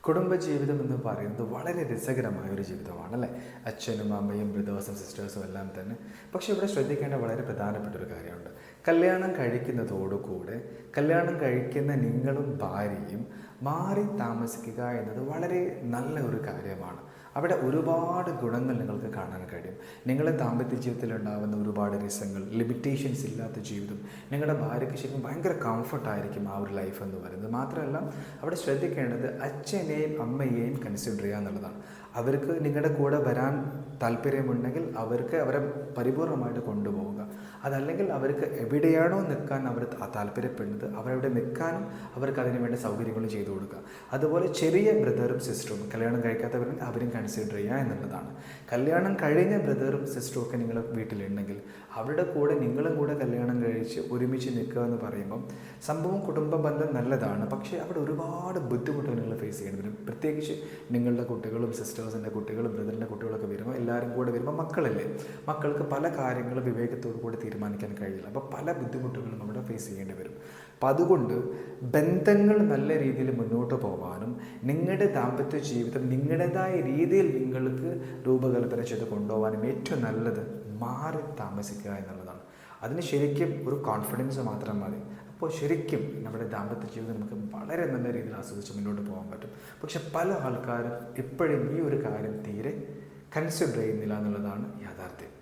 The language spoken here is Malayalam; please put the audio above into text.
കുടുംബജീവിതം എന്ന് പറയുന്നത് വളരെ രസകരമായ ഒരു ജീവിതമാണ് അല്ലേ. അച്ഛനും അമ്മയും ബ്രദേഴ്സും സിസ്റ്റേഴ്സും എല്ലാം തന്നെ. പക്ഷേ ഇവിടെ ശ്രദ്ധിക്കേണ്ട വളരെ പ്രധാനപ്പെട്ട ഒരു കാര്യമുണ്ട്. കല്യാണം കഴിക്കുന്നതോടുകൂടെ കല്യാണം കഴിക്കുന്ന നിങ്ങളും ഭാര്യയും മാറി താമസിക്കുക എന്നത് വളരെ നല്ല ഒരു കാര്യമാണ്. അവിടെ ഒരുപാട് ഗുണങ്ങൾ നിങ്ങൾക്ക് കാണാൻ കഴിയും. നിങ്ങളുടെ ദാമ്പത്യ ജീവിതത്തിൽ ഉണ്ടാകുന്ന ഒരുപാട് രസങ്ങൾ, ലിമിറ്റേഷൻസ് ഇല്ലാത്ത ജീവിതം, നിങ്ങളുടെ ഭാര്യയ്ക്ക് ശരിക്കും ഭയങ്കര കംഫർട്ടായിരിക്കും ആ ഒരു ലൈഫ് എന്ന് പറയുന്നത്. മാത്രമല്ല അവിടെ ശ്രദ്ധിക്കേണ്ടത് അച്ഛനെയും അമ്മയെയും കൺസിഡർ ചെയ്യുക എന്നുള്ളതാണ്. അവർക്ക് നിങ്ങളുടെ കൂടെ വരാൻ താല്പര്യമുണ്ടെങ്കിൽ അവരെ പരിപൂർണമായിട്ട് കൊണ്ടുപോവുക. അതല്ലെങ്കിൽ അവർക്ക് എവിടെയാണോ നിൽക്കാൻ അവർ താല്പര്യപ്പെടുന്നത് അവരവിടെ നിൽക്കാനും അവർക്ക് അതിന് വേണ്ട സൗകര്യങ്ങളും ചെയ്തു കൊടുക്കുക. അതുപോലെ ചെറിയ ബ്രദറും സിസ്റ്ററും കല്യാണം കഴിക്കാത്തവരുണ്ടെങ്കിൽ അവരും കൺസിഡർ ചെയ്യുക എന്നുള്ളതാണ്. കല്യാണം കഴിഞ്ഞ ബ്രദറും സിസ്റ്ററും ഒക്കെ നിങ്ങളുടെ വീട്ടിലുണ്ടെങ്കിൽ അവരുടെ കൂടെ നിങ്ങളും കൂടെ കല്യാണം കഴിച്ച് ഒരുമിച്ച് നിൽക്കുക എന്ന് പറയുമ്പം സംഭവം കുടുംബ ബന്ധം നല്ലതാണ്. പക്ഷേ അവിടെ ഒരുപാട് ബുദ്ധിമുട്ടുകൾ നിങ്ങൾ ഫേസ് ചെയ്യേണ്ടി വരും. പ്രത്യേകിച്ച് നിങ്ങളുടെ കുട്ടികളും സിസ്റ്റേഴ്സിൻ്റെ കുട്ടികളും ബ്രദറിൻ്റെ കുട്ടികളൊക്കെ വരുമ്പോൾ എല്ലാവരും കൂടെ വരുമ്പോൾ മക്കളല്ലേ, മക്കൾക്ക് പല കാര്യങ്ങളും വിവേകത്തോടു കൂടി തീരുമാനിക്കാൻ കഴിയില്ല. അപ്പോൾ പല ബുദ്ധിമുട്ടുകളും അവിടെ ഫേസ് ചെയ്യേണ്ടി വരും. അപ്പം അതുകൊണ്ട് ബന്ധങ്ങൾ നല്ല രീതിയിൽ മുന്നോട്ട് പോകാനും നിങ്ങളുടെ ദാമ്പത്യ ജീവിതം നിങ്ങളുടേതായ രീതിയിൽ നിങ്ങൾക്ക് രൂപകൽപ്പന ചെയ്ത് കൊണ്ടുപോകാനും ഏറ്റവും നല്ലത് മാറി താമസിക്കുക എന്നുള്ളതാണ്. അതിന് ശരിക്കും ഒരു കോൺഫിഡൻസ് മാത്രം മതി. അപ്പോൾ ശരിക്കും നമ്മുടെ ദാമ്പത്യ ജീവിതം നമുക്ക് വളരെ നല്ല രീതിയിൽ ആസ്വദിച്ച് മുന്നോട്ട് പോകാൻ പറ്റും. പക്ഷെ പല ആൾക്കാരും ഇപ്പോഴും ഈ ഒരു കാര്യം തീരെ കൺസിഡർ ചെയ്യുന്നില്ല എന്നുള്ളതാണ് യാഥാർത്ഥ്യം.